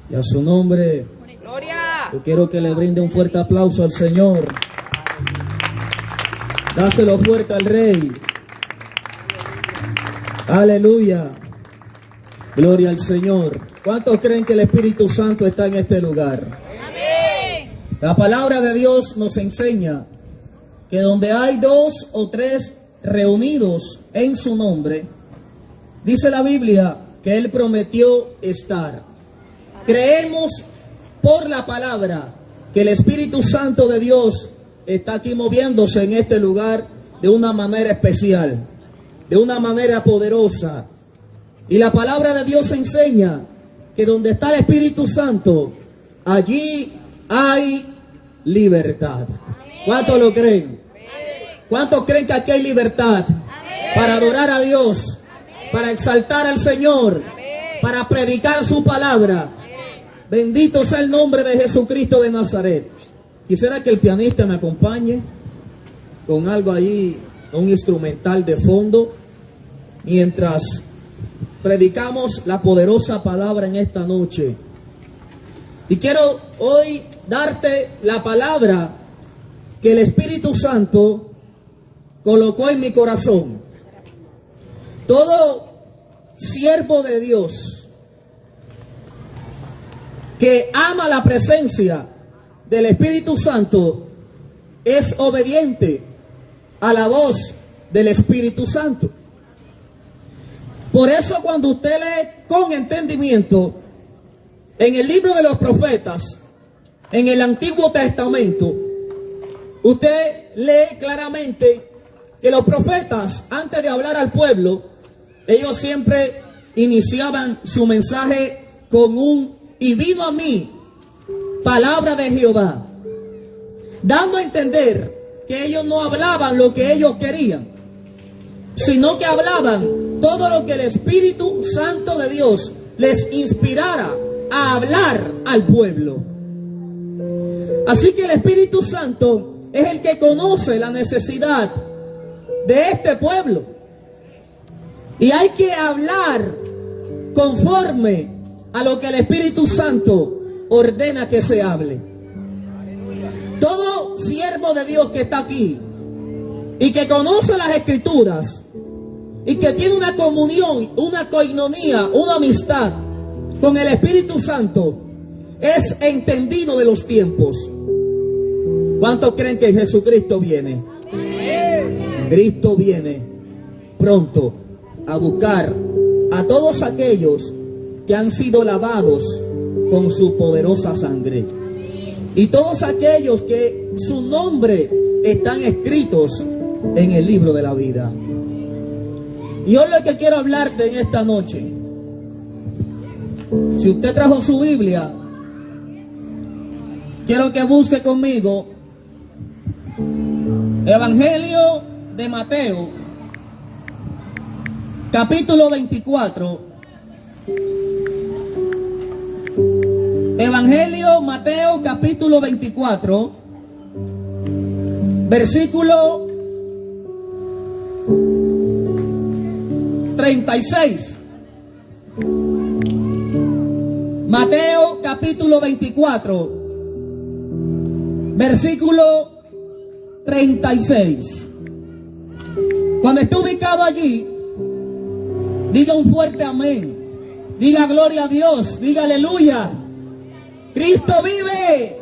Y a su nombre, Gloria. yo quiero que le brinde un fuerte aplauso al Señor. Dáselo fuerte al Rey. Aleluya. Gloria al Señor. ¿Cuántos creen que el Espíritu Santo está en este lugar? Amén. La palabra de Dios nos enseña que donde hay 2 o 3 reunidos en su nombre, dice la Biblia que Él prometió estar. Creemos por la palabra que el Espíritu Santo de Dios está aquí moviéndose en este lugar de una manera especial, de una manera poderosa. Y la palabra de Dios enseña que donde está el Espíritu Santo, allí hay libertad. ¿Cuántos lo creen? ¿Cuántos creen que aquí hay libertad para adorar a Dios, para exaltar al Señor, para predicar su palabra? Bendito sea el nombre de Jesucristo de Nazaret. Quisiera que el pianista me acompañe con algo ahí, un instrumental de fondo, mientras predicamos la poderosa palabra en esta noche. Y quiero hoy darte la palabra que el Espíritu Santo colocó en mi corazón. Todo siervo de Dios que ama la presencia del Espíritu Santo es obediente a la voz del Espíritu Santo. Por eso cuando usted lee con entendimiento en el libro de los profetas, en el Antiguo Testamento, usted lee claramente que los profetas, antes de hablar al pueblo, ellos siempre iniciaban su mensaje con un "y vino a mí palabra de Jehová", dando a entender que ellos no hablaban lo que ellos querían, sino que hablaban todo lo que el Espíritu Santo de Dios les inspirara a hablar al pueblo. Así que el Espíritu Santo es el que conoce la necesidad de este pueblo, y hay que hablar conforme a lo que el Espíritu Santo ordena que se hable. Todo siervo de Dios que está aquí y que conoce las Escrituras y que tiene una comunión, una coinonía, una amistad con el Espíritu Santo, es entendido de los tiempos. ¿Cuántos creen que Jesucristo viene? Cristo viene pronto a buscar a todos aquellos que han sido lavados con su poderosa sangre, y todos aquellos que su nombre están escritos en el libro de la vida. Y hoy lo que quiero hablarte en esta noche, si usted trajo su Biblia, quiero que busque conmigo Evangelio de Mateo, capítulo 24. Evangelio Mateo capítulo 24, versículo 36. Mateo capítulo 24, versículo 36. Cuando esté ubicado allí, diga un fuerte amén. Diga gloria a Dios. Diga aleluya. Cristo vive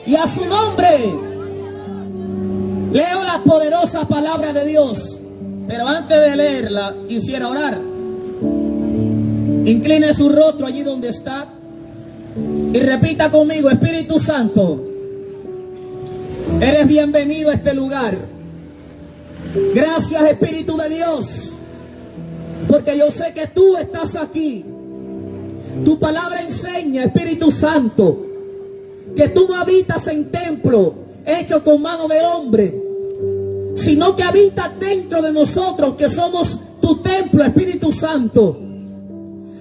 y a su nombre. Leo las poderosas palabras de Dios, pero antes de leerla quisiera orar. Incline su rostro allí donde está y repita conmigo: Espíritu Santo, eres bienvenido a este lugar. Gracias, Espíritu de Dios, porque yo sé que tú estás aquí. Tu palabra enseña, Espíritu Santo, que tú no habitas en templo hecho con mano de hombre, sino que habitas dentro de nosotros, que somos tu templo, Espíritu Santo.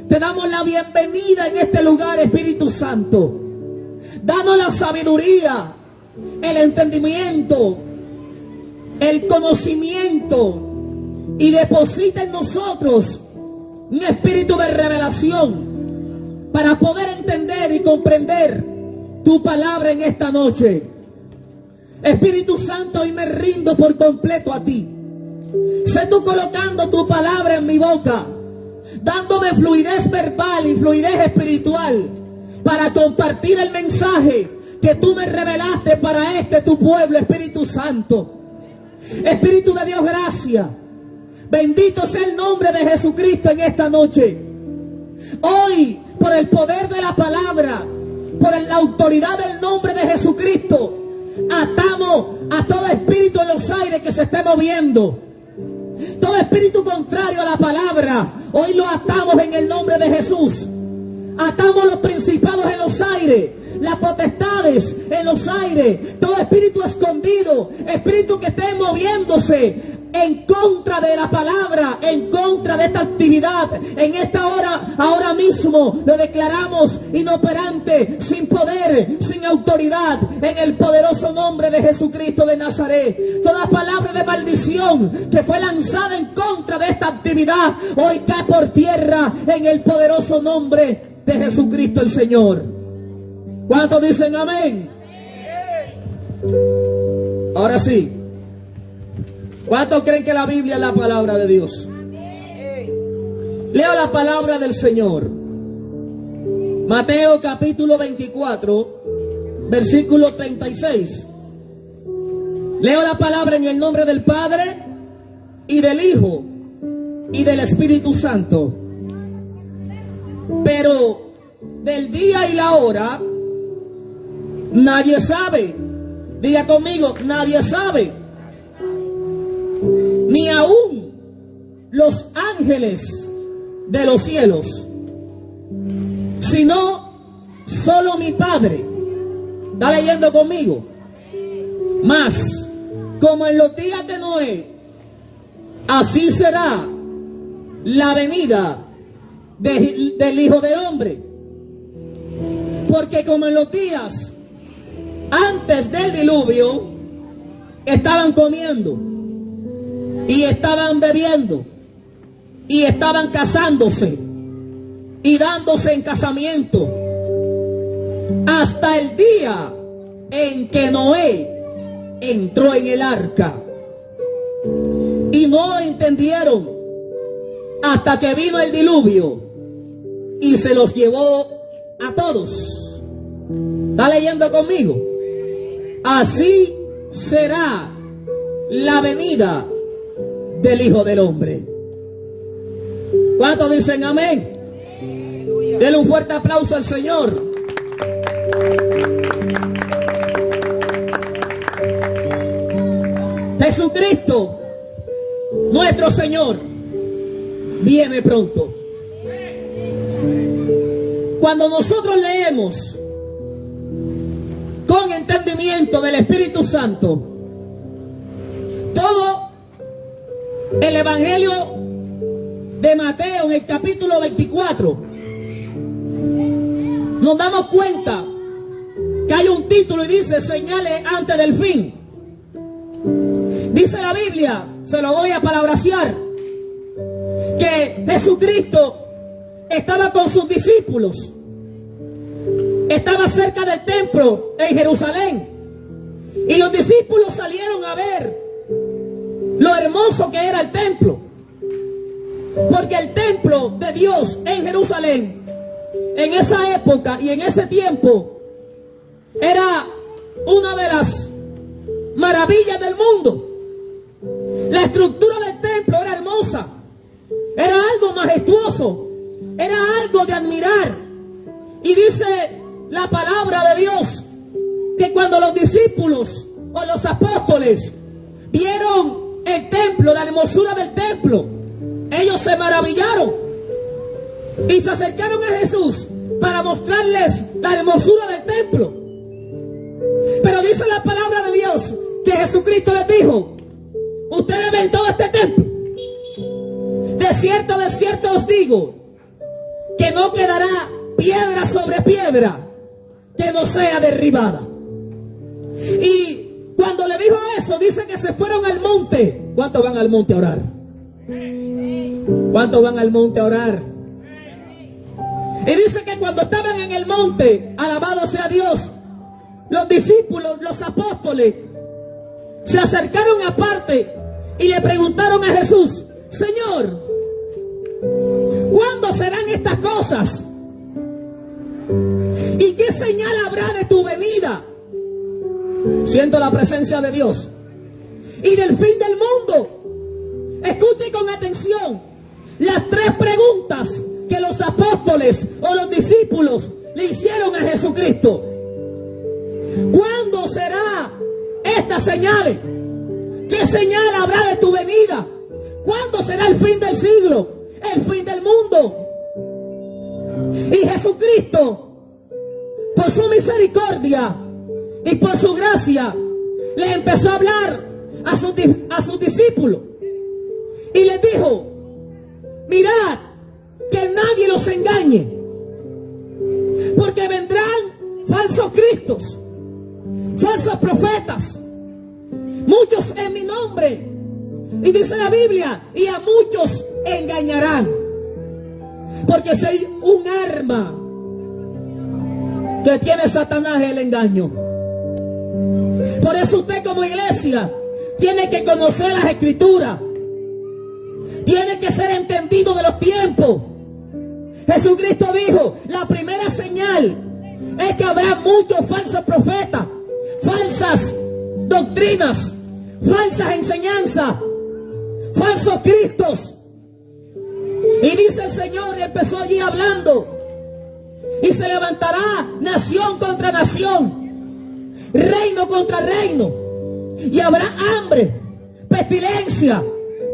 Te damos la bienvenida en este lugar, Espíritu Santo. Danos la sabiduría, el entendimiento, el conocimiento, y deposita en nosotros un espíritu de revelación para poder entender y comprender tu palabra en esta noche. Espíritu Santo, hoy me rindo por completo a ti. Sé tú colocando tu palabra en mi boca, dándome fluidez verbal y fluidez espiritual para compartir el mensaje que tú me revelaste para tu pueblo, Espíritu Santo. Espíritu de Dios, gracias. Bendito sea el nombre de Jesucristo en esta noche. Hoy, por el poder de la palabra, por la autoridad del nombre de Jesucristo, atamos a todo espíritu en los aires que se esté moviendo. Todo espíritu contrario a la palabra, hoy lo atamos en el nombre de Jesús. Atamos los principados en los aires, las potestades en los aires, todo espíritu escondido, espíritu que esté moviéndose en contra de la palabra, en contra de esta actividad. En esta hora, ahora mismo, lo declaramos inoperante, sin poder, sin autoridad, en el poderoso nombre de Jesucristo de Nazaret. Toda palabra de maldición que fue lanzada en contra de esta actividad, hoy cae por tierra en el poderoso nombre de Jesucristo el Señor. ¿Cuántos dicen amén? Ahora sí. ¿Cuántos creen que la Biblia es la palabra de Dios? Leo la palabra del Señor. Mateo capítulo 24, versículo 36. Leo la palabra en el nombre del Padre y del Hijo y del Espíritu Santo. Pero del día y la hora nadie sabe. Diga conmigo, nadie sabe. Ni aún los ángeles de los cielos, sino solo mi Padre. ¿Está leyendo conmigo? Mas, como en los días de Noé, así será la venida del Hijo del Hombre. Porque como en los días antes del diluvio, estaban comiendo y estaban bebiendo y estaban casándose y dándose en casamiento, hasta el día en que Noé entró en el arca. Y no entendieron hasta que vino el diluvio y se los llevó a todos. ¿Está leyendo conmigo? Así será la venida del Hijo del Hombre. ¿Cuántos dicen amén? Denle un fuerte aplauso al Señor. Jesucristo, nuestro Señor, viene pronto. Cuando nosotros leemos con entendimiento del Espíritu Santo todo el Evangelio de Mateo en el capítulo 24, nos damos cuenta que hay un título y dice señales antes del fin. Dice la Biblia, se lo voy a palabrasear, que Jesucristo estaba con sus discípulos, estaba cerca del templo en Jerusalén, y los discípulos salieron a ver lo hermoso que era el templo, porque el templo de Dios en Jerusalén en esa época y en ese tiempo era una de las maravillas del mundo. La estructura del templo era hermosa, era algo majestuoso, era algo de admirar. Y dice la palabra de Dios que cuando los discípulos o los apóstoles vieron el templo, la hermosura del templo, ellos se maravillaron y se acercaron a Jesús para mostrarles la hermosura del templo. Pero dice la palabra de Dios que Jesucristo les dijo: ustedes ven todo este templo. De cierto os digo que no quedará piedra sobre piedra que no sea derribada. Y cuando le dijo eso, dice que se fueron al monte. ¿Cuántos van al monte a orar? ¿Cuántos van al monte a orar? Y dice que cuando estaban en el monte, alabado sea Dios, los discípulos, los apóstoles, se acercaron aparte y le preguntaron a Jesús: Señor, ¿cuándo serán estas cosas? ¿Y qué señal habrá de tu venida? Siento la presencia de Dios. Y del fin del mundo. Escuche con atención las tres preguntas que los apóstoles o los discípulos le hicieron a Jesucristo. ¿Cuándo será estas señales? ¿Qué señal habrá de tu venida? ¿Cuándo será el fin del siglo? El fin del mundo. Y Jesucristo, por su misericordia y por su gracia, le empezó a hablar a sus discípulos y les dijo: mirad que nadie los engañe, porque vendrán falsos cristos, falsos profetas, muchos en mi nombre. Y dice la Biblia: y a muchos engañarán. Porque si hay un arma que tiene Satanás, es el engaño. Por eso usted como iglesia tiene que conocer las escrituras. Tiene que ser entendido de los tiempos. Jesucristo dijo: la primera señal es que habrá muchos falsos profetas, falsas doctrinas, falsas enseñanzas, falsos cristos. Y dice el Señor, y empezó allí hablando: y se levantará nación contra nación, reino contra reino, y habrá hambre, pestilencia,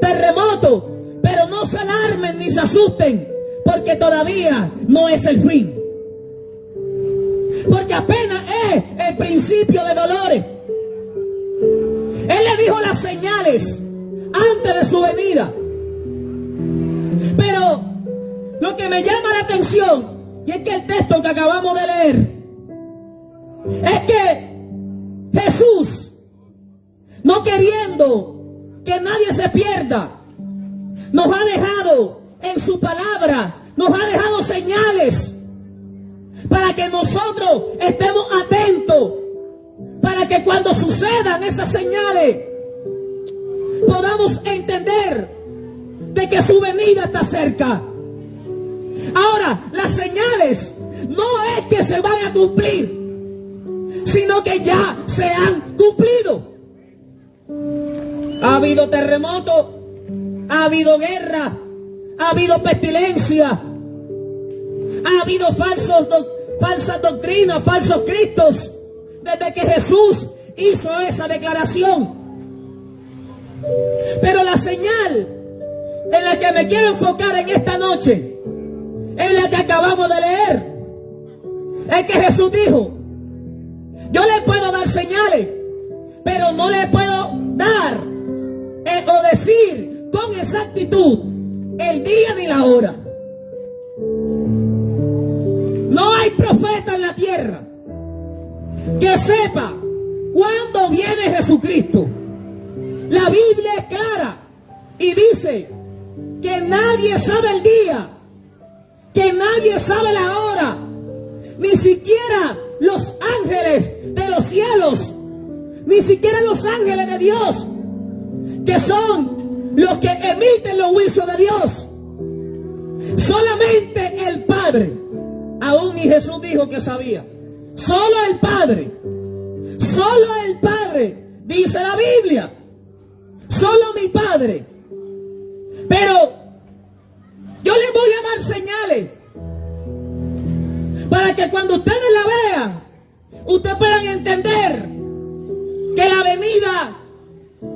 terremoto. Pero no se alarmen ni se asusten, porque todavía no es el fin. Porque apenas es el principio de dolores. Él le dijo las señales antes de su venida. Pero lo que me llama la atención, y es que el texto que acabamos de leer, es que Jesús, no queriendo que nadie se pierda, nos ha dejado en su palabra, nos ha dejado señales para que nosotros estemos atentos, para que cuando sucedan esas señales podamos entender de que su venida está cerca. Ahora, las señales no es que se van a cumplir, sino que ya se han cumplido. Ha habido terremoto, ha habido guerra, ha habido pestilencia, ha habido falsas doctrinas, falsos cristos, desde que Jesús hizo esa declaración. Pero la señal en la que me quiero enfocar en esta noche es la que acabamos de leer. Es que Jesús dijo: yo le puedo dar señales, pero no le puedo dar o decir con exactitud el día ni la hora. No hay profeta en la tierra que sepa cuándo viene Jesucristo. La Biblia es clara y dice que nadie sabe el día, que nadie sabe la hora, ni siquiera los ángeles de los cielos, ni siquiera los ángeles de Dios, que son los que emiten los juicios de Dios. Solamente el Padre. Aún ni Jesús dijo que sabía. Solo el Padre. Solo el Padre. Dice la Biblia. Solo mi Padre. Pero yo les voy a dar señales para que cuando ustedes la vean, ustedes puedan entender que la venida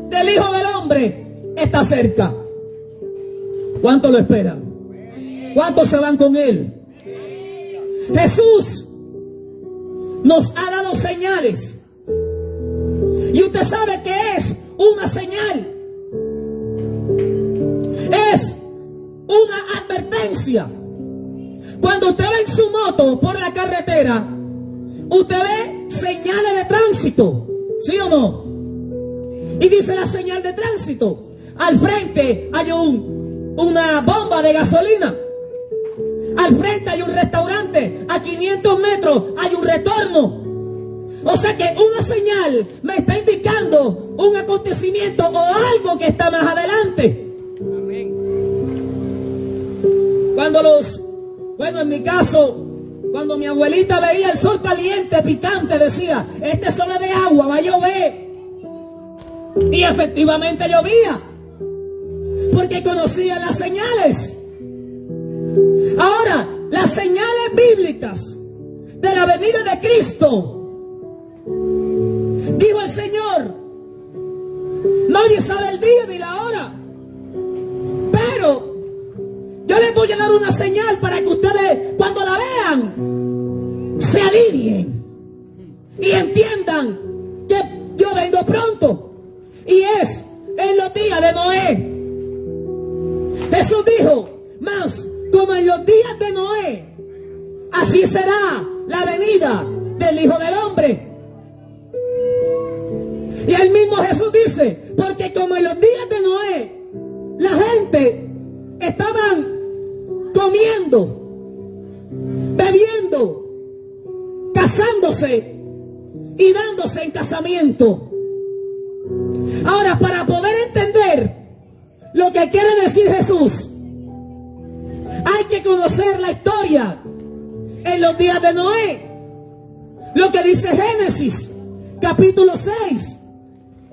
del Hijo del Hombre está cerca. ¿Cuántos lo esperan? ¿Cuántos se van con Él? Jesús nos ha dado señales. Y usted sabe que es una señal. Es una advertencia. Cuando usted va en su moto por la carretera, usted ve señales de tránsito, ¿sí o no? Y dice la señal de tránsito: al frente hay una bomba de gasolina, al frente hay un restaurante, otro hay un retorno. O sea que una señal me está indicando un acontecimiento o algo que está más adelante. Amén. En mi caso, cuando mi abuelita veía el sol caliente, picante, decía, este sol es de agua, va a llover. Y efectivamente llovía, porque conocía las señales. Ahora, las señales bíblicas de la venida de Cristo, dijo el Señor, nadie sabe el día ni la hora, pero yo les voy a dar una señal para que ustedes, cuando la vean, se alivien y entiendan que yo vengo pronto. Y es en los días de Noé. Jesús dijo, mas como en los días de Noé, así será la venida del Hijo del Hombre. Y el mismo Jesús dice, porque como en los días de Noé, la gente estaban comiendo, bebiendo, casándose y dándose en casamiento. Ahora, para poder entender lo que quiere decir Jesús, hay que conocer la historia en los días de Noé. Lo que dice Génesis, capítulo 6,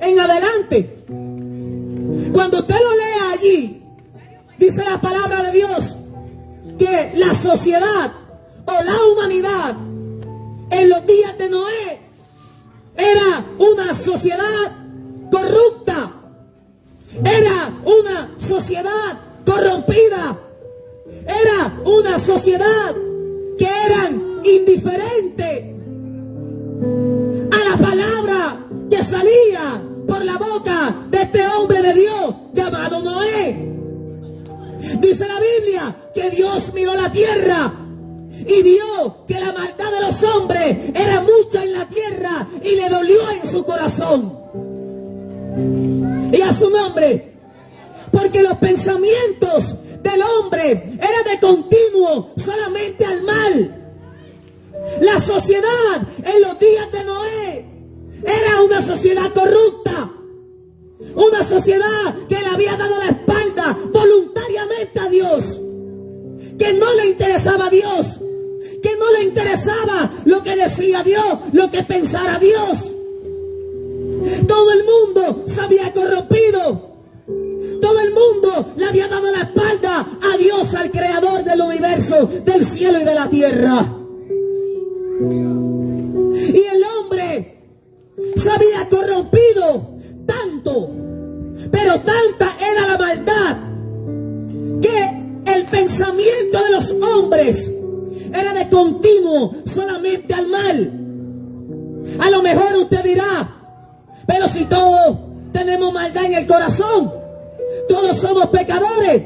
en adelante. Cuando usted lo lea allí, dice la palabra de Dios que la sociedad o la humanidad en los días de Noé era una sociedad corrupta, era una sociedad corrompida, era una sociedad que eran indiferente a la palabra que salía por la boca de este hombre de Dios llamado Noé. Dice la Biblia que Dios miró la tierra y vio que la maldad de los hombres era mucha en la tierra y le dolió en su corazón. Y a su nombre, porque los pensamientos del hombre eran de continuo solamente al mal. La sociedad en los días de Noé era una sociedad corrupta, una sociedad que le había dado la espalda voluntariamente a Dios, que no le interesaba a Dios, que no le interesaba lo que decía Dios, lo que pensara Dios. Todo el mundo se había corrompido, todo el mundo le había dado la espalda a Dios, al creador del universo, del cielo y de la tierra. Y el hombre se había corrompido tanto, pero tanta era la maldad, que el pensamiento de los hombres era de continuo solamente al mal. A lo mejor usted dirá, pero si todos tenemos maldad en el corazón, todos somos pecadores.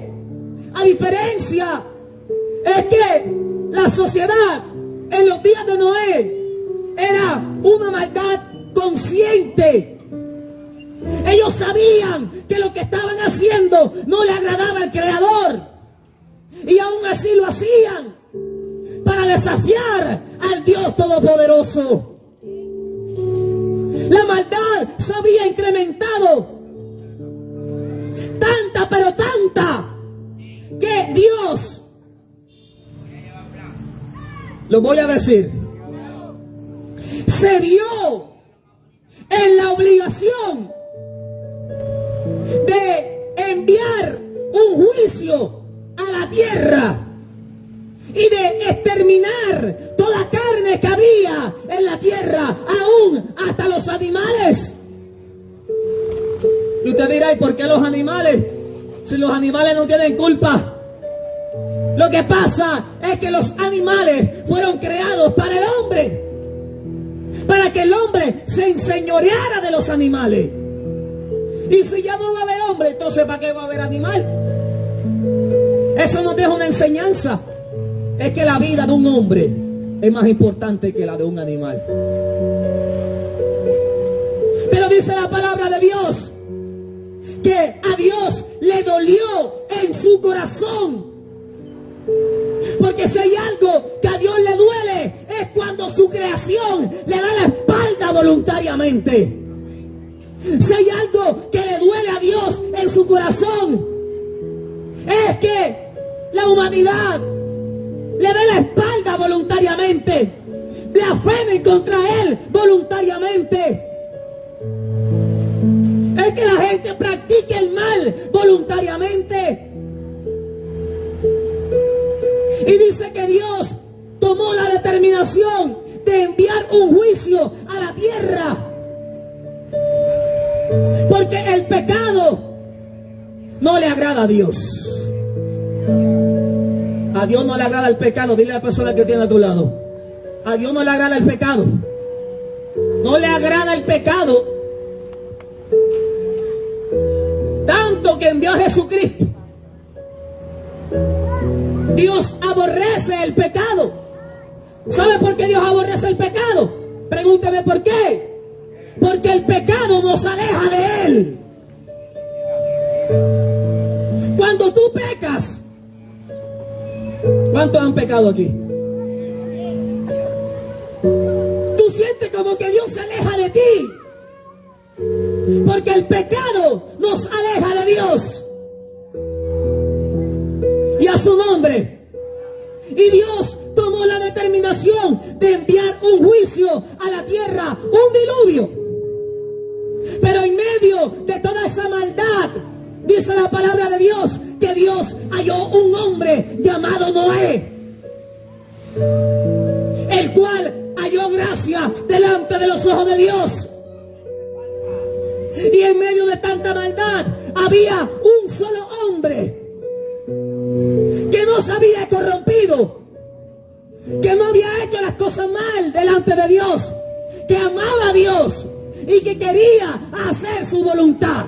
A diferencia es que la sociedad en los días de Noé era una maldad consciente. Ellos sabían que lo que estaban haciendo no le agradaba al Creador, y aún así lo hacían para desafiar al Dios Todopoderoso. La maldad se había incrementado tanta, pero tanta, que Dios, lo voy a decir, se vio en la obligación de enviar un juicio a la tierra y de exterminar toda carne que había en la tierra, aún hasta los animales. Y usted dirá, ¿y por qué los animales? Si los animales no tienen culpa. Lo que pasa es que los animales fueron creados para el hombre, para que el hombre se enseñoreara de los animales. Y si ya no va a haber hombre, entonces ¿para qué va a haber animal? Eso nos deja una enseñanza. Es que la vida de un hombre es más importante que la de un animal. Pero dice la palabra de Dios que a Dios le dolió en su corazón. Porque si hay algo que a Dios le duele, es cuando voluntariamente. Si hay algo que le duele a Dios en su corazón, es que la humanidad le dé la espalda voluntariamente, blasfemen contra Él voluntariamente. Es que la gente practique el mal voluntariamente. Y dice que Dios tomó la determinación de enviar un juicio a la tierra. Porque el pecado no le agrada a Dios. A Dios no le agrada el pecado. Dile a la persona que tiene a tu lado: a Dios no le agrada el pecado. No le agrada el pecado. Tanto que envió a Jesucristo. Dios aborrece el pecado. ¿Sabe por qué Dios aborrece el pecado? Pregúnteme por qué. Porque el pecado nos aleja de Él. Cuando tú pecas, ¿cuántos han pecado aquí? Tú sientes como que Dios se aleja de ti. Porque el pecado nos aleja de Dios y a su nombre. Y Dios tomó la determinación de enviar un juicio a la tierra, un diluvio. Pero en medio de toda esa maldad, dice la palabra de Dios, que Dios halló un hombre llamado Noé, el cual halló gracia delante de los ojos de Dios. Y en medio de tanta maldad había un solo hombre que no se había corrompido, que no había hecho las cosas mal delante de Dios, que amaba a Dios y que quería hacer su voluntad.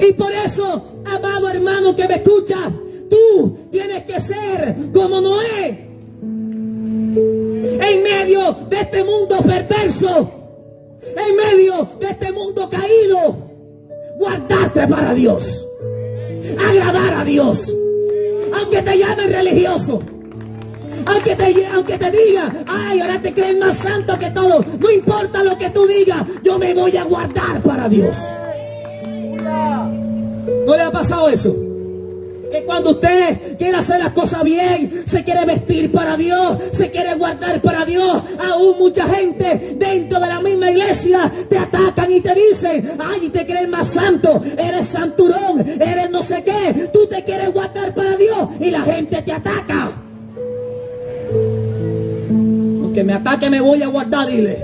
Y por eso, amado hermano que me escucha, tú tienes que ser como Noé. En medio de este mundo perverso, en medio de este mundo caído, guardarte para Dios, agradar a Dios. Aunque te llamen religioso, aunque te diga, ay, ahora te creen más santo que todo, no importa lo que tú digas, yo me voy a guardar para Dios. ¿No le ha pasado eso? Que cuando usted quiere hacer las cosas bien, se quiere vestir para Dios, se quiere guardar para Dios, aún mucha gente dentro de la misma iglesia te atacan y te dicen, ay, te creen más santo, eres santurón, eres no sé qué, tú te quieres guardar para Dios y la gente te ataca. Aunque me ataque me voy a guardar, dile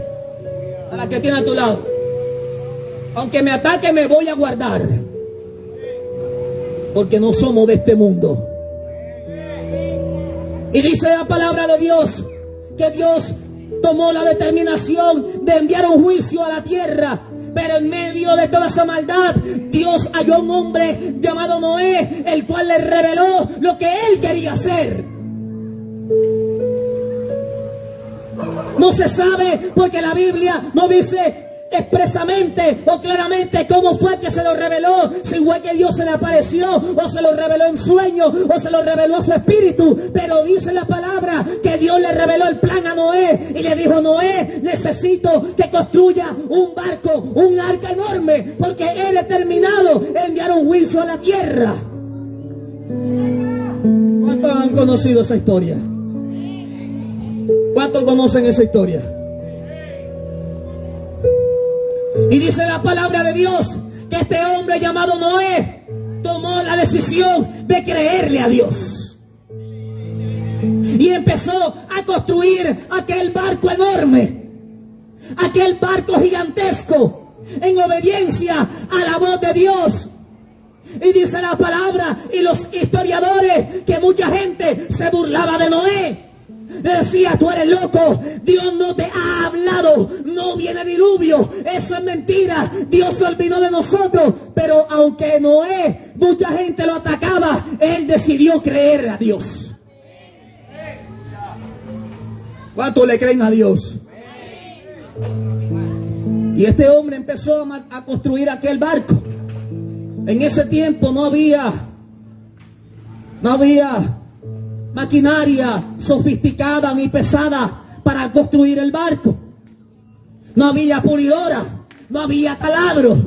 a la que tiene a tu lado. Aunque me ataque me voy a guardar. Porque no somos de este mundo. Y dice la palabra de Dios que Dios tomó la determinación de enviar un juicio a la tierra. Pero en medio de toda esa maldad, Dios halló un hombre llamado Noé, el cual le reveló lo que él quería hacer. No se sabe porque la Biblia no dice expresamente o claramente cómo fue que se lo reveló, si fue que Dios se le apareció o se lo reveló en sueño o se lo reveló a su espíritu, pero dice la palabra que Dios le reveló el plan a Noé y le dijo: Noé, necesito que construya un barco, un arca enorme, porque he determinado enviar un juicio a la tierra. ¿Cuántos han conocido esa historia? ¿Cuántos conocen esa historia? Y dice la palabra de Dios que este hombre llamado Noé tomó la decisión de creerle a Dios. Y empezó a construir aquel barco enorme, aquel barco gigantesco, en obediencia a la voz de Dios. Y dice la palabra y los historiadores que mucha gente se burlaba de Noé. Decía: tú eres loco, Dios no te ha hablado, no viene diluvio, eso es mentira, Dios se olvidó de nosotros. Pero aunque Noé, mucha gente lo atacaba, él decidió creer a Dios. ¿Cuántos le creen a Dios? Y este hombre empezó a construir aquel barco. En ese tiempo no había maquinaria sofisticada ni pesada para construir el barco. No había pulidora, no había taladro.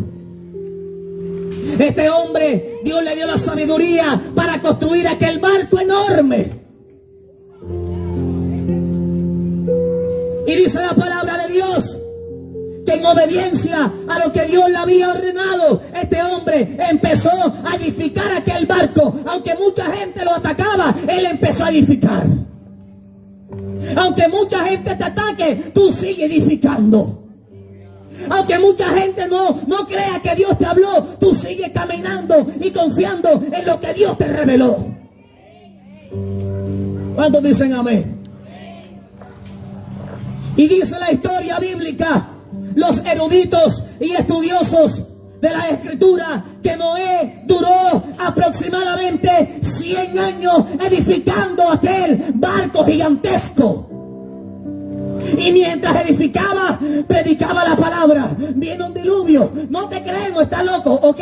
Este hombre, Dios le dio la sabiduría para construir aquel barco enorme. Y dice la palabra de Dios que en obediencia a lo que Dios le había ordenado, este hombre empezó a edificar aquel barco. Aunque mucha gente lo atacaba, él empezó a edificar. Aunque mucha gente te ataque, tú sigue edificando. Aunque mucha gente no crea que Dios te habló, tú sigues caminando y confiando en lo que Dios te reveló. ¿Cuántos dicen amén? Y dice la historia bíblica, los eruditos y estudiosos de la Escritura, que Noé duró aproximadamente 100 años edificando aquel barco gigantesco. Y mientras edificaba, predicaba la palabra. Viene un diluvio. No te creemos, está loco. Ok,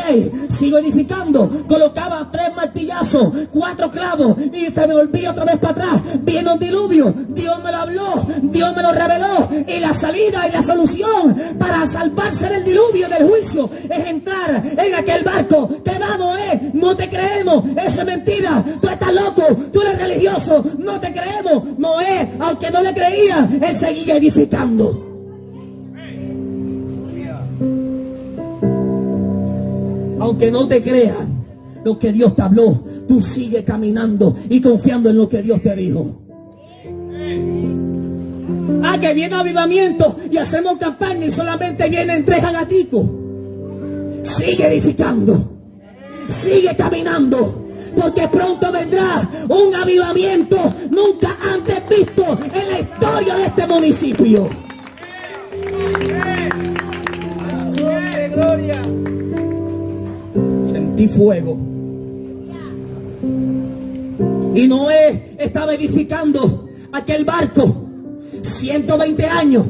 sigo edificando. Colocaba 3 martillazos, 4 clavos y se me volvía otra vez para atrás. Viene un diluvio. Dios me lo habló, Dios me lo reveló. Y la salida y la solución para salvarse del diluvio, del juicio, es entrar en aquel barco. ¿Qué va, Noé? No te creemos. Eso es mentira. Tú estás loco. Tú eres religioso. No te creemos. Noé, aunque no le creía, él seguía edificando. Aunque no te crean lo que Dios te habló, tú sigues caminando y confiando en lo que Dios te dijo. Que viene avivamiento y hacemos campaña y solamente vienen 3 agaticos. Sigue edificando, sigue caminando, porque pronto vendrá un avivamiento nunca antes visto en la historia de este municipio. Sentí fuego. Y Noé estaba edificando aquel barco 120 años.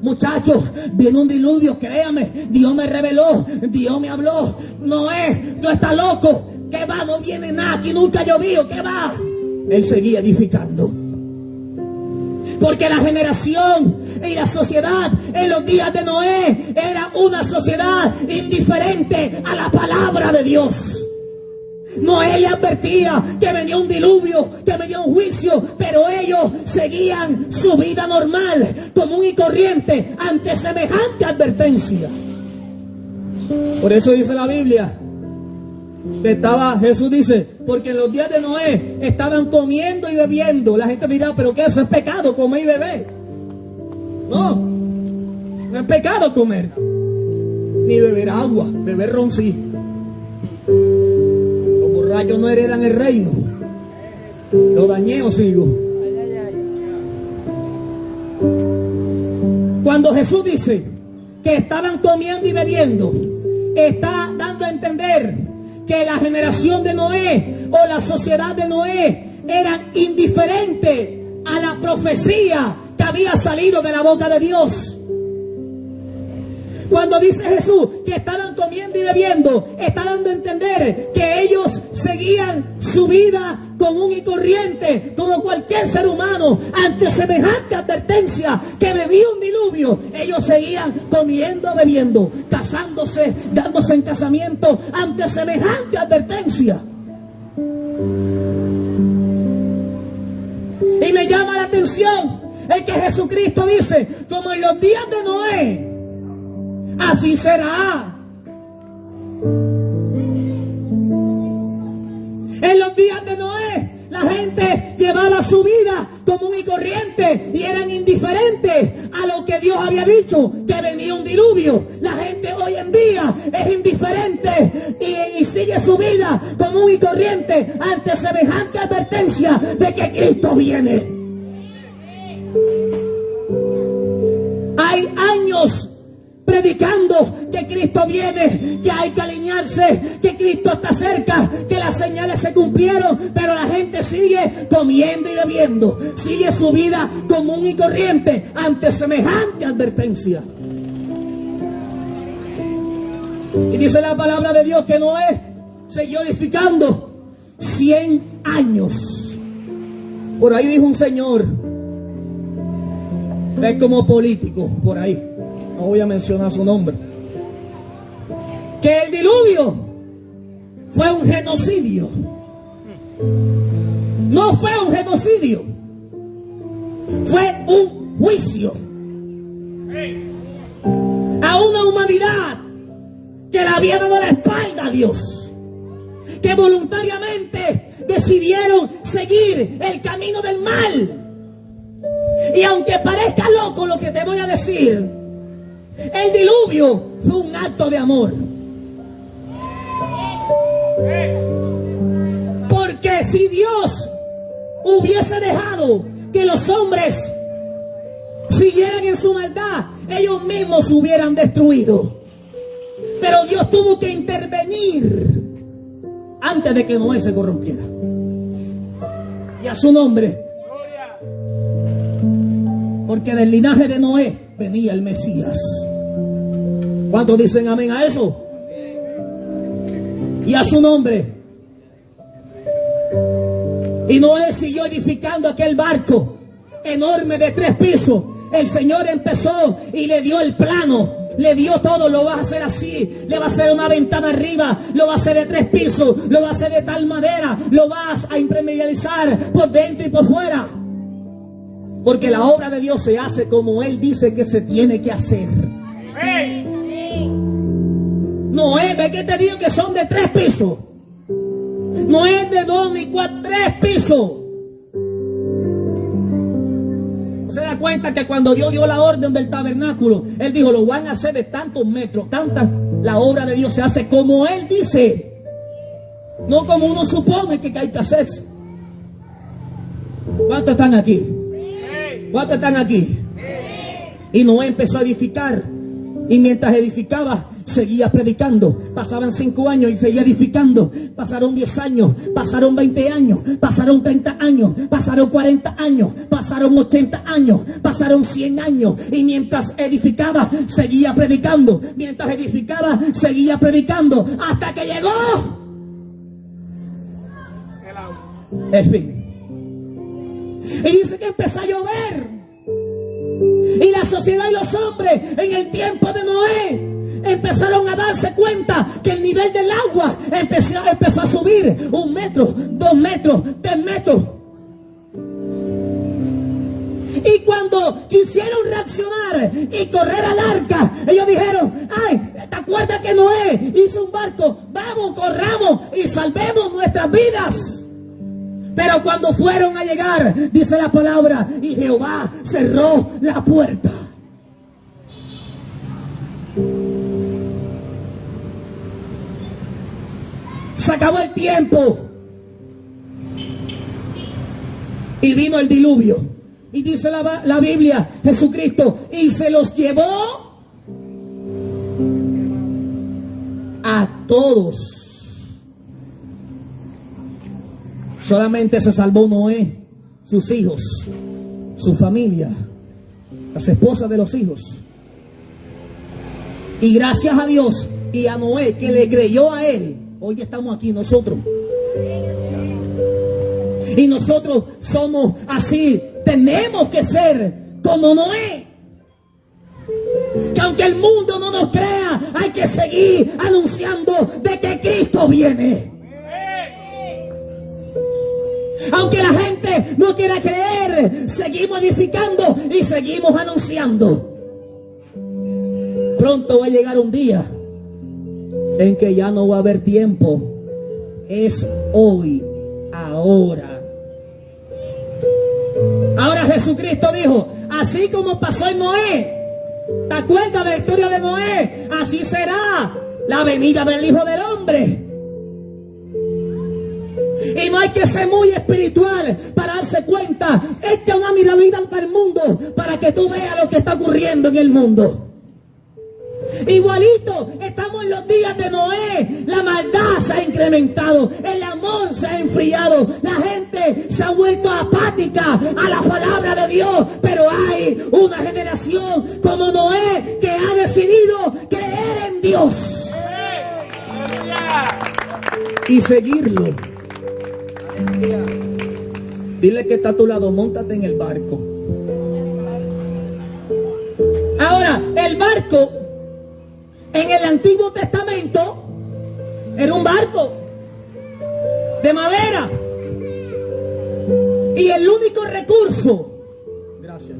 Muchachos, viene un diluvio, créame, Dios me reveló, Dios me habló. Noé, tú estás loco. ¿Qué va? No viene nada, aquí nunca llovió, ¿qué va? Él seguía edificando. Porque la generación y la sociedad en los días de Noé era una sociedad indiferente a la palabra de Dios. Noé le advertía que venía un diluvio, que venía un juicio, pero ellos seguían su vida normal, común y corriente, ante semejante advertencia. Por eso dice la Biblia, Jesús dice, porque en los días de Noé estaban comiendo y bebiendo. La gente dirá, pero ¿qué eso es pecado, comer y beber? No, no es pecado comer, ni beber agua, beber ron sí. Los borrachos no heredan el reino. Lo dañé o sigo. Cuando Jesús dice que estaban comiendo y bebiendo, está dando a entender que la generación de Noé o la sociedad de Noé eran indiferentes a la profecía que había salido de la boca de Dios. Cuando dice Jesús que estaban comiendo y bebiendo, está dando a entender que ellos seguían su vida común y corriente, como cualquier ser humano. Ante semejante advertencia que venía un diluvio, ellos seguían comiendo, bebiendo, casándose, dándose en casamiento, ante semejante advertencia. Y me llama la atención el que Jesucristo dice, como en los días de Noé, así será. En los días de Noé, la gente llevaba su vida común y corriente y eran indiferentes a lo que Dios había dicho, que venía un diluvio. La gente hoy en día es indiferente y sigue su vida común y corriente ante semejante advertencia de que Cristo viene. Hay años predicando que Cristo viene, que hay que alinearse, que Cristo está cerca, que las señales se cumplieron, pero la gente sigue comiendo y bebiendo, sigue su vida común y corriente ante semejante advertencia. Y dice la palabra de Dios que Noé siguió edificando 100 años. Por ahí dijo un señor Es como político por ahí, no voy a mencionar su nombre, que el diluvio fue un genocidio. No fue un genocidio, fue un juicio a una humanidad que le había dado la espalda a Dios, que voluntariamente decidieron seguir el camino del mal. Y aunque parezca loco lo que te voy a decir, el diluvio fue un acto de amor. Porque si Dios hubiese dejado que los hombres siguieran en su maldad, ellos mismos se hubieran destruido. Pero Dios tuvo que intervenir antes de que Noé se corrompiera. Y a su nombre. Porque del linaje de Noé venía el Mesías. ¿Cuántos dicen amén a eso? Y a su nombre. Y Noé siguió edificando aquel barco enorme de 3 pisos. El Señor empezó y le dio el plano. Le dio todo, lo va a hacer así, le va a hacer una ventana arriba, lo va a hacer de 3 pisos, lo va a hacer de tal madera, lo vas a impermeabilizar por dentro y por fuera. Porque la obra de Dios se hace como Él dice que se tiene que hacer. No es, ve que te digo que son de 3 pisos. No es de 2 ni 4, 3 pisos. ¿No se da cuenta que cuando Dios dio la orden del tabernáculo, Él dijo, lo van a hacer de tantos metros, tantas? La obra de Dios se hace como Él dice, no como uno supone que hay que hacerse. ¿Cuántos están aquí? ¿Cuántos están aquí? Y Noé empezó a edificar. Y mientras edificaba, seguía predicando. Pasaban 5 años y seguía edificando. Pasaron 10 años, pasaron 20 años, pasaron 30 años, pasaron 40 años, pasaron 80 años, pasaron 100 años. Y mientras edificaba, seguía predicando. Mientras edificaba, seguía predicando. Hasta que llegó el fin. Y dice que empezó a llover. Y la sociedad y los hombres en el tiempo de Noé empezaron a darse cuenta que el nivel del agua empezó a subir 1 metro, 2 metros, 3 metros. Y cuando quisieron reaccionar y correr al arca, ellos dijeron, ay, ¿te acuerdas que Noé hizo un barco? Vamos, corramos y salvemos nuestras vidas. Pero cuando fueron a llegar, dice la palabra, y Jehová cerró la puerta. Se acabó el tiempo. Y vino el diluvio. Y dice la Biblia, Jesucristo, y se los llevó a todos. Solamente se salvó Noé, sus hijos, su familia, las esposas de los hijos. Y gracias a Dios y a Noé que le creyó a él, hoy estamos aquí nosotros. Y nosotros somos así, tenemos que ser como Noé. Que aunque el mundo no nos crea, hay que seguir anunciando de que Cristo viene. Aunque la gente no quiera creer, seguimos edificando y seguimos anunciando. Pronto va a llegar un día en que ya no va a haber tiempo. Es hoy, ahora. Ahora Jesucristo dijo, así como pasó en Noé, ¿te acuerdas de la historia de Noé? Así será la venida del Hijo del Hombre. Y no hay que ser muy espiritual para darse cuenta. Echa una miradita para el mundo para que tú veas lo que está ocurriendo en el mundo. Igualito, estamos en los días de Noé. La maldad se ha incrementado, el amor se ha enfriado, la gente se ha vuelto apática a la palabra de Dios. Pero hay una generación como Noé que ha decidido creer en Dios y seguirlo. Dile que está a tu lado, móntate en el barco. Ahora, el barco en el Antiguo Testamento era un barco de madera. Y el único recurso, gracias,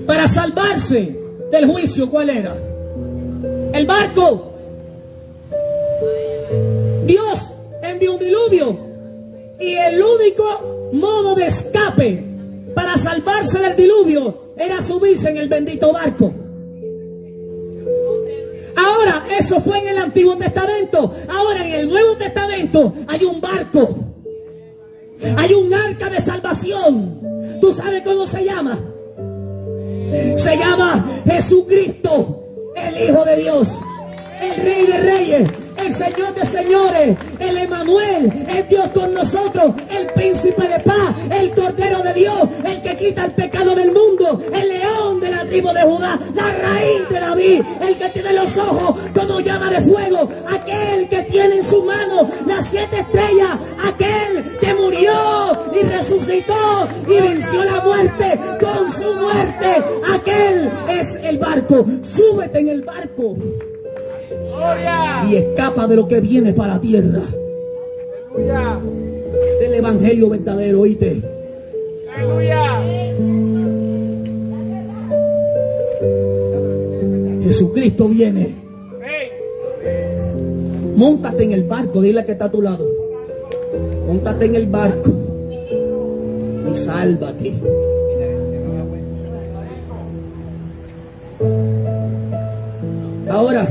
para salvarse del juicio, ¿cuál era? El barco. Dios envió un diluvio y el único modo de escape para salvarse del diluvio era subirse en el bendito barco. Ahora, eso fue en el Antiguo Testamento. Ahora en el Nuevo Testamento hay un barco. Hay un arca de salvación. ¿Tú sabes cómo se llama? Se llama Jesucristo, el Hijo de Dios, el Rey de Reyes, el Señor de señores, el Emmanuel, el Dios con nosotros, el Príncipe de paz, el Cordero de Dios, el que quita el pecado del mundo, el León de la tribu de Judá, la raíz de David, el que tiene los ojos como llama de fuego, aquel que tiene en su mano las 7 estrellas, aquel que murió y resucitó y venció la muerte con su muerte. Aquel es el barco. Súbete en el barco y escapa de lo que viene para la tierra. Del evangelio verdadero, oíste. Jesucristo viene. Móntate en el barco, dile que está a tu lado. Móntate en el barco y sálvate. Ahora,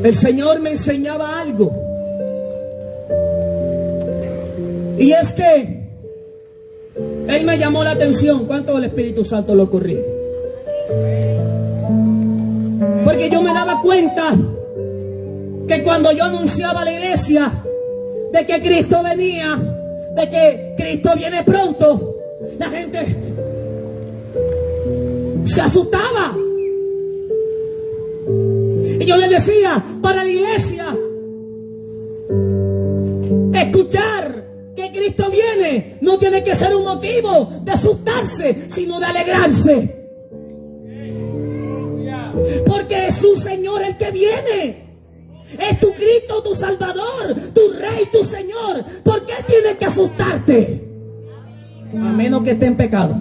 el Señor me enseñaba algo. Y es que Él me llamó la atención. ¿Cuánto el Espíritu Santo lo corrige? Porque yo me daba cuenta que cuando yo anunciaba a la iglesia de que Cristo venía, de que Cristo viene pronto, la gente se asustaba. Y yo le decía, para la iglesia, escuchar que Cristo viene no tiene que ser un motivo de asustarse, sino de alegrarse. Porque es su Señor el que viene. Es tu Cristo, tu Salvador, tu Rey, tu Señor. ¿Por qué tienes que asustarte? A menos que esté en pecado.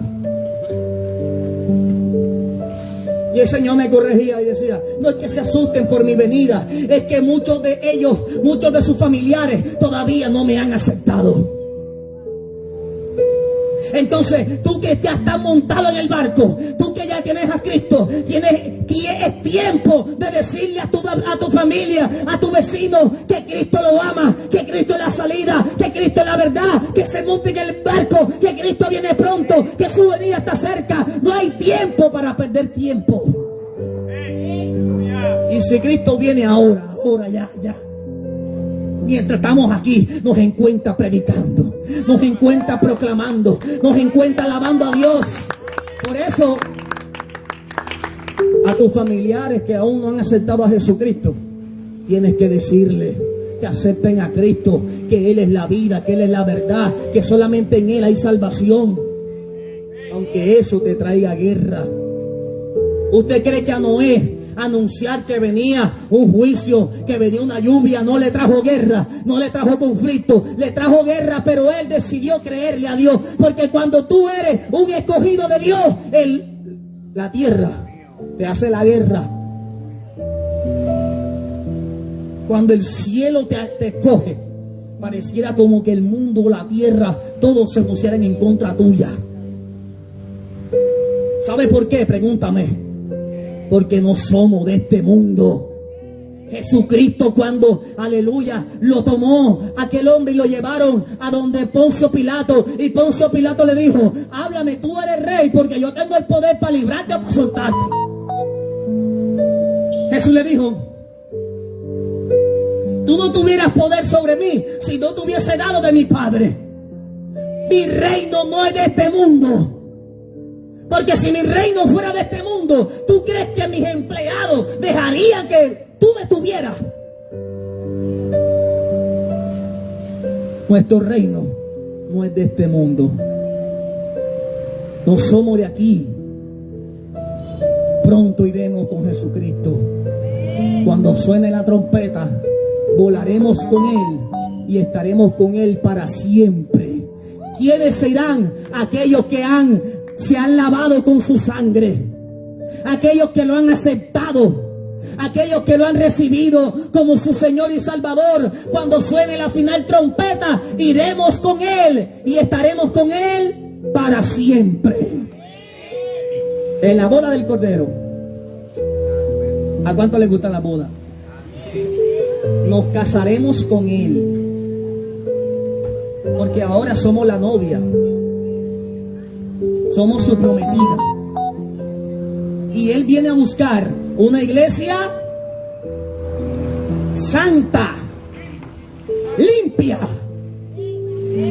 Y el Señor me corregía y decía, no es que se asusten por mi venida, es que muchos de ellos, muchos de sus familiares todavía no me han aceptado. Entonces, tú que ya estás montado en el barco, tú que ya tienes a Cristo, es tiempo de decirle a tu familia, a tu vecino, que Cristo lo ama, que Cristo es la salida, que Cristo es la verdad, que se monte en el barco, que Cristo viene pronto, que su venida está cerca. No hay tiempo para perder tiempo. Y si Cristo viene ahora ya. Mientras estamos aquí, nos encuentra predicando, nos encuentra proclamando, nos encuentra alabando a Dios. Por eso, a tus familiares que aún no han aceptado a Jesucristo, tienes que decirle que acepten a Cristo, que Él es la vida, que Él es la verdad, que solamente en Él hay salvación. Aunque eso te traiga guerra. ¿Usted cree que a Noé anunciar que venía un juicio, que venía una lluvia, no le trajo guerra, no le trajo conflicto, le trajo guerra? Pero él decidió creerle a Dios, porque cuando tú eres un escogido de Dios, la tierra te hace la guerra. Cuando el cielo te escoge, pareciera como que el mundo, la tierra, todos se pusieran en contra tuya. ¿Sabe por qué? Pregúntame. Porque no somos de este mundo. Jesucristo, cuando, aleluya, lo tomó aquel hombre y lo llevaron a donde Poncio Pilato, y Poncio Pilato le dijo, háblame, tú eres rey, porque yo tengo el poder para librarte o para soltarte. Jesús le dijo, tú no tuvieras poder sobre mí si no te hubiese dado de mi Padre. Mi reino no es de este mundo. Porque si mi reino fuera de este mundo, ¿tú crees que mis empleados dejarían que tú me tuvieras? Nuestro reino no es de este mundo. No somos de aquí. Pronto iremos con Jesucristo. Cuando suene la trompeta, volaremos con Él y estaremos con Él para siempre. ¿Quiénes serán? Aquellos que se han lavado con su sangre, aquellos que lo han aceptado, aquellos que lo han recibido como su Señor y Salvador. Cuando suene la final trompeta, iremos con Él y estaremos con Él para siempre. En la boda del Cordero. ¿A cuánto les gusta la boda? Nos casaremos con Él, porque ahora somos la novia, somos su prometida, y Él viene a buscar una iglesia santa, limpia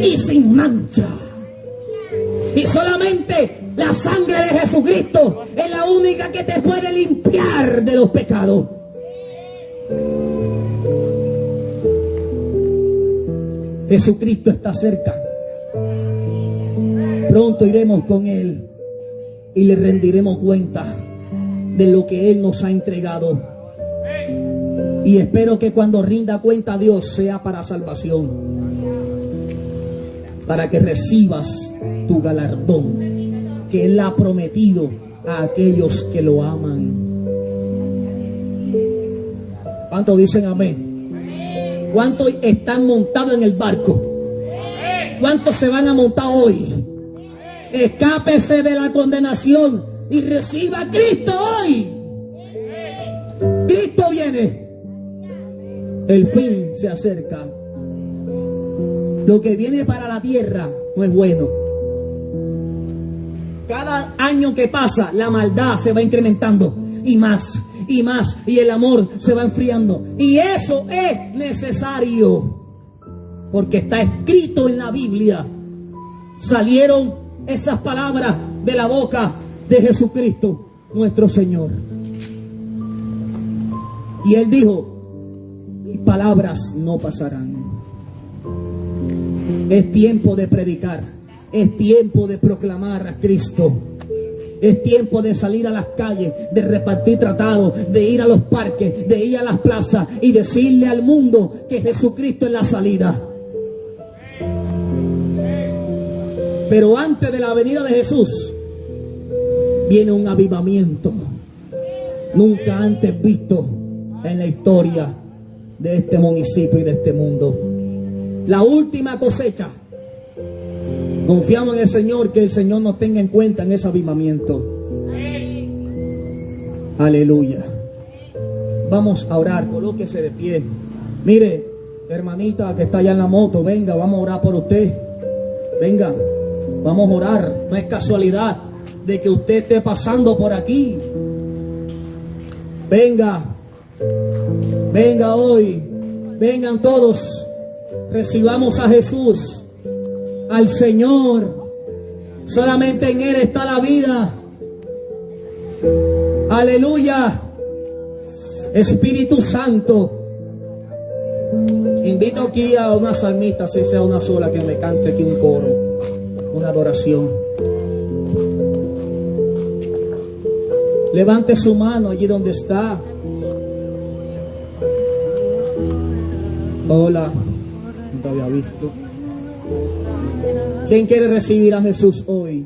y sin mancha. Y solamente la sangre de Jesucristo es la única que te puede limpiar de los pecados. Jesucristo está cerca. Pronto iremos con Él y le rendiremos cuenta de lo que Él nos ha entregado. Y espero que cuando rinda cuenta a Dios sea para salvación, para que recibas tu galardón que Él ha prometido a aquellos que lo aman. ¿Cuántos dicen amén? ¿Cuántos están montados en el barco? ¿Cuántos se van a montar hoy? Escápese de la condenación y reciba a Cristo hoy. Cristo viene. El fin se acerca. Lo que viene para la tierra no es bueno. Cada año que pasa, la maldad se va incrementando y más y más, y el amor se va enfriando. Y eso es necesario, porque está escrito en la Biblia. Salieron esas palabras de la boca de Jesucristo, nuestro Señor. Y Él dijo: mis palabras no pasarán. Es tiempo de predicar. Es tiempo de proclamar a Cristo. Es tiempo de salir a las calles, de repartir tratados, de ir a los parques, de ir a las plazas y decirle al mundo que Jesucristo es la salida. Pero antes de la venida de Jesús viene un avivamiento nunca antes visto en la historia de este municipio y de este mundo. La última cosecha. Confiamos en el Señor, que el Señor nos tenga en cuenta en ese avivamiento. Aleluya. Vamos a orar, colóquese de pie. Mire, hermanita que está allá en la moto, venga, vamos a orar por usted. Venga, vamos a orar. No es casualidad de que usted esté pasando por aquí. Venga, venga hoy, vengan todos, recibamos a Jesús, al Señor. Solamente en Él está la vida. Aleluya. Espíritu Santo, invito aquí a una salmista, si sea una sola, que me cante aquí un coro, una adoración. Levante su mano allí donde está. Hola, no te había visto. ¿Quién quiere recibir a Jesús hoy?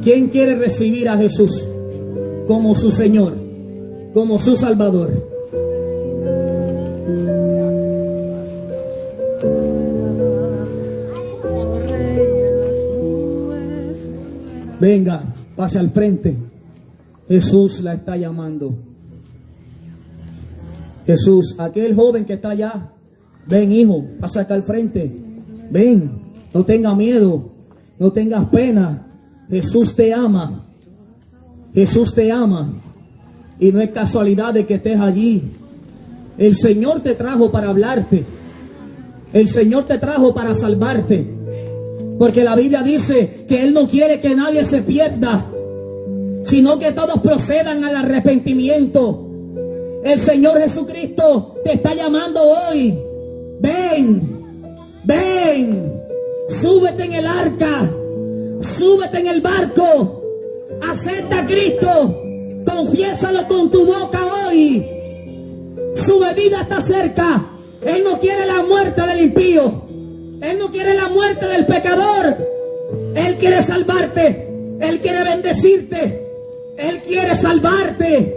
¿Quién quiere recibir a Jesús como su Señor, como su Salvador? Venga, pase al frente. Jesús la está llamando. Jesús, aquel joven que está allá, ven, hijo, pasa acá al frente. Ven, no tengas miedo, no tengas pena. Jesús te ama. Jesús te ama. Y no es casualidad de que estés allí. El Señor te trajo para hablarte. El Señor te trajo para salvarte. Porque la Biblia dice que Él no quiere que nadie se pierda, sino que todos procedan al arrepentimiento. El Señor Jesucristo te está llamando hoy. Ven, ven, súbete en el arca, súbete en el barco, Acepta a Cristo. Confiésalo con tu boca hoy. Su venida está cerca. Él no quiere la muerte del impío. Él no quiere la muerte del pecador. Él quiere salvarte. Él quiere bendecirte. Él quiere salvarte.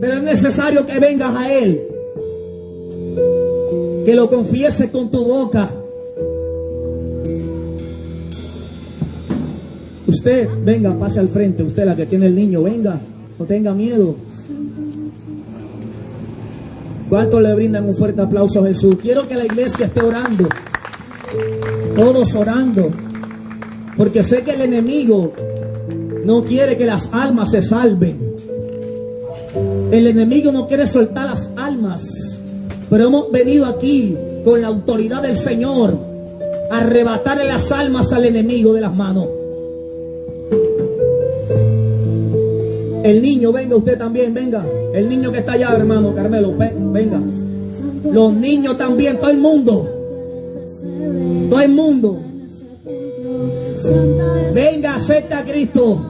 Pero es necesario que vengas a Él. Que lo confieses con tu boca. Usted, venga, pase al frente. Usted, la que tiene el niño, venga. No tenga miedo. ¿Cuántos le brindan un fuerte aplauso a Jesús? Quiero que la iglesia esté orando. Todos orando. Porque sé que el enemigo no quiere que las almas se salven. El enemigo no quiere soltar las almas. Pero hemos venido aquí con la autoridad del Señor a arrebatarle las almas al enemigo de las manos. El niño, venga usted también, venga. El niño que está allá, hermano Carmelo, venga. Los niños también, todo el mundo. Todo el mundo. Venga, acepta a Cristo.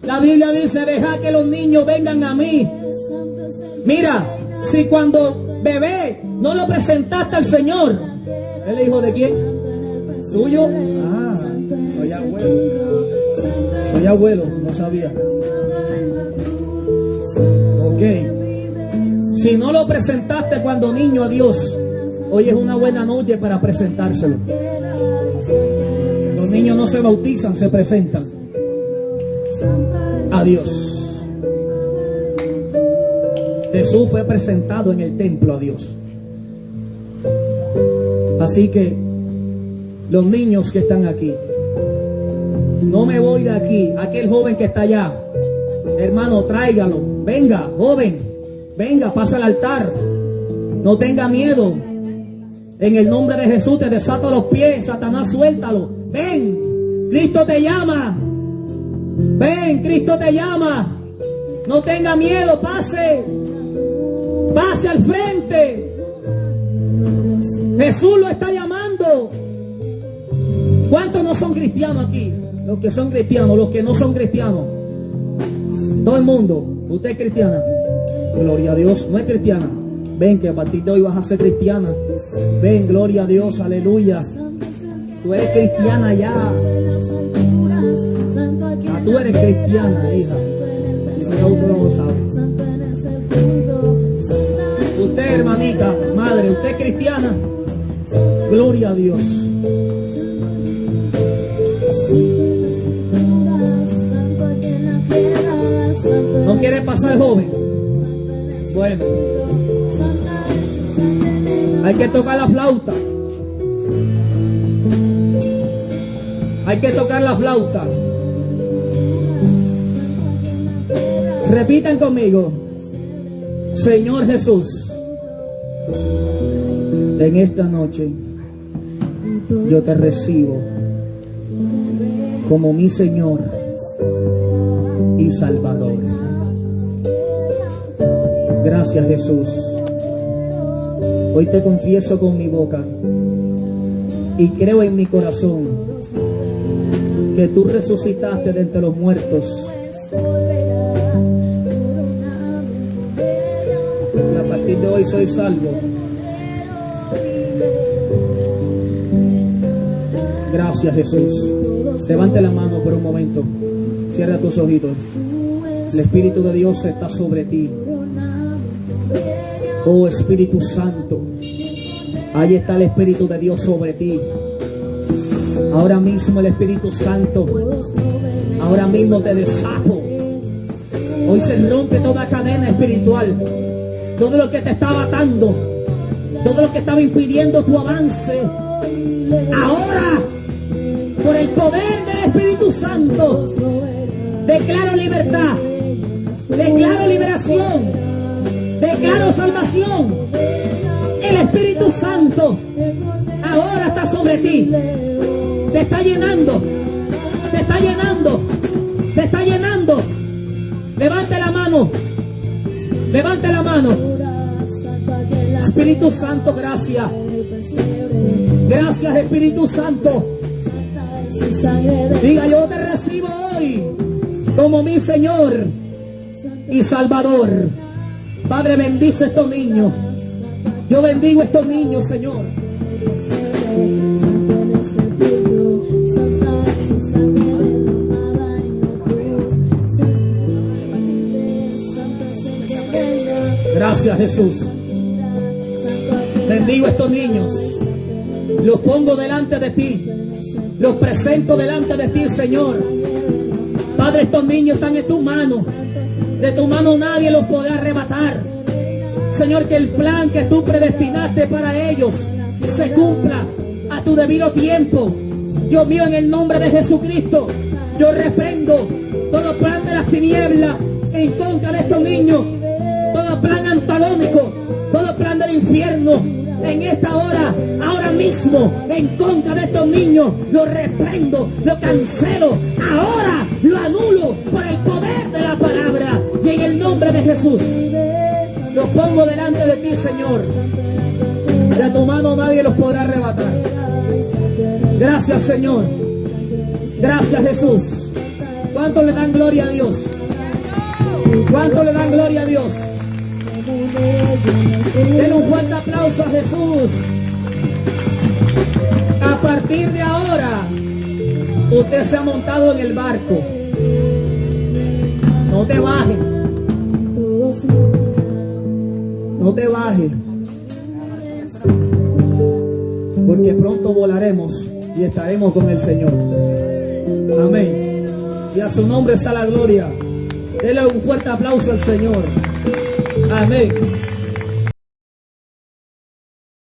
La Biblia dice, deja que los niños vengan a mí. Mira, si cuando bebé no lo presentaste al Señor, ¿el hijo de quién? ¿Tuyo? Ah, soy abuelo. Soy abuelo, no sabía. Ok. Si no lo presentaste cuando niño a Dios, hoy es una buena noche para presentárselo. Los niños no se bautizan, se presentan a Dios. Jesús fue presentado en el templo a Dios. Así que los niños que están aquí, no me voy de aquí. Aquel joven que está allá, hermano, tráigalo. Venga, joven, venga, pasa al altar. No tenga miedo. En el nombre de Jesús te desato los pies. Satanás, suéltalo. Ven, Cristo te llama. Ven, Cristo te llama. No tenga miedo, pase. Pase al frente. Jesús lo está llamando. ¿Cuántos no son cristianos aquí? Los que son cristianos, los que no son cristianos. Todo el mundo. ¿Usted es cristiana? Gloria a Dios. ¿No es cristiana? Ven, que a partir de hoy vas a ser cristiana. Ven, gloria a Dios, aleluya. Tú eres cristiana ya. Ah, tú eres cristiana, hija. No lo sabe. Usted, hermanita, madre, usted es cristiana. Gloria a Dios. ¿No quiere pasar, joven? Bueno, hay que tocar la flauta. Hay que tocar la flauta. Repitan conmigo. Señor Jesús, en esta noche yo te recibo como mi Señor y Salvador. Gracias, Jesús. Hoy te confieso con mi boca y creo en mi corazón que tú resucitaste de entre los muertos. Y a partir de hoy soy salvo. Gracias, Jesús. Levante la mano por un momento. Cierra tus ojitos. El Espíritu de Dios está sobre ti. Oh Espíritu Santo, ahí está el Espíritu de Dios sobre ti. Ahora mismo el Espíritu Santo, ahora mismo te desato. Hoy se rompe toda cadena espiritual. Todo lo que te estaba atando, todo lo que estaba impidiendo tu avance. Ahora, por el poder del Espíritu Santo, declaro libertad, declaro liberación, declaro salvación. El Espíritu Santo ahora está sobre ti. Te está llenando. Te está llenando. Te está llenando. Levante la mano. Levante la mano. Espíritu Santo, gracias. Gracias, Espíritu Santo. Diga, yo te recibo hoy como mi Señor y Salvador. Padre, bendice a estos niños. Yo bendigo a estos niños, Señor. Gracias, Jesús. Bendigo a estos niños. Los pongo delante de ti. Los presento delante de ti, Señor. Padre, estos niños están en tu mano. De tu mano nadie los podrá arrebatar. Señor, que el plan que tú predestinaste para ellos se cumpla a tu debido tiempo. Dios mío, en el nombre de Jesucristo, yo reprendo todo plan de las tinieblas en contra de estos niños. Todo plan antagónico, todo plan del infierno, en esta hora, ahora mismo, en contra de estos niños, lo reprendo, lo cancelo, ahora lo anulo por el poder de la palabra, y en el nombre de Jesús, los pongo delante de ti, Señor. De tu mano nadie los podrá arrebatar. Gracias, Señor. Gracias, Jesús. ¿Cuánto le dan gloria a Dios? ¿Cuánto le dan gloria a Dios? Denle un fuerte aplauso a Jesús. A partir de ahora, usted se ha montado en el barco. No te bajes. No te bajes. Porque pronto volaremos y estaremos con el Señor. Amén. Y a su nombre sea la gloria. Denle un fuerte aplauso al Señor. Amén.